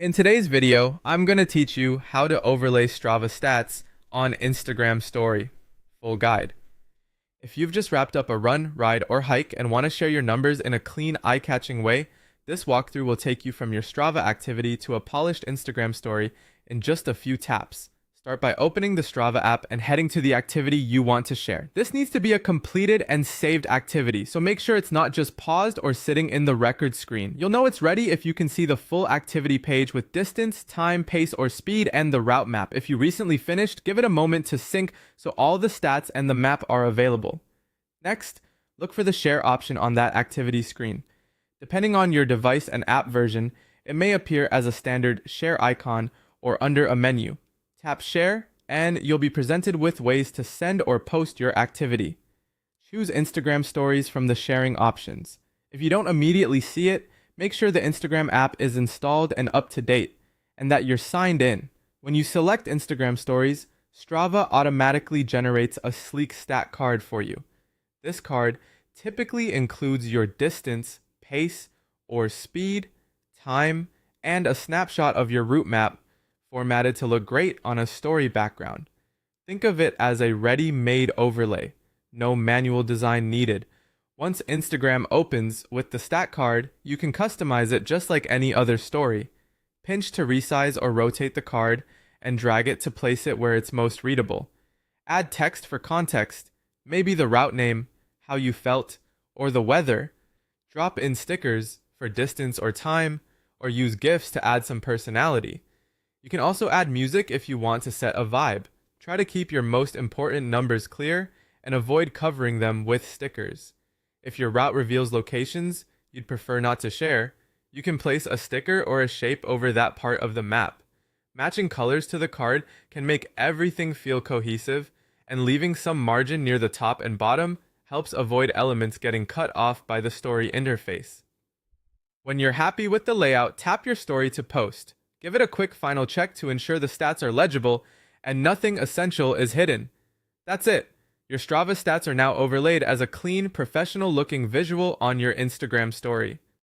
In today's video, I'm going to teach you how to overlay Strava stats on Instagram Story. Full guide. If you've just wrapped up a run, ride, or hike and want to share your numbers in a clean, eye-catching way, this walkthrough will take you from your Strava activity to a polished Instagram story in just a few taps. Start by opening the Strava app and heading to the activity you want to share. This needs to be a completed and saved activity, so make sure it's not just paused or sitting in the record screen. You'll know it's ready if you can see the full activity page with distance, time, pace, or speed, and the route map. If you recently finished, give it a moment to sync so all the stats and the map are available. Next, look for the share option on that activity screen. Depending on your device and app version, it may appear as a standard share icon or under a menu. Tap share and you'll be presented with ways to send or post your activity. Choose Instagram stories from the sharing options. If you don't immediately see it, make sure the Instagram app is installed and up to date, and that you're signed in. When you select Instagram stories, Strava automatically generates a sleek stat card for you. This card typically includes your distance, pace, or speed, time, and a snapshot of your route map formatted to look great on a story background. Think of it as a ready-made overlay. No manual design needed. Once Instagram opens with the stat card, you can customize it just like any other story. Pinch to resize or rotate the card and drag it to place it where it's most readable. Add text for context, maybe the route name, how you felt, or the weather. Drop in stickers for distance or time, or use GIFs to add some personality. You can also add music if you want to set a vibe. Try to keep your most important numbers clear and avoid covering them with stickers. If your route reveals locations you'd prefer not to share, you can place a sticker or a shape over that part of the map. Matching colors to the card can make everything feel cohesive, and leaving some margin near the top and bottom helps avoid elements getting cut off by the story interface. When you're happy with the layout, tap your story to post. Give it a quick final check to ensure the stats are legible and nothing essential is hidden. That's it. Your Strava stats are now overlaid as a clean, professional-looking visual on your Instagram story.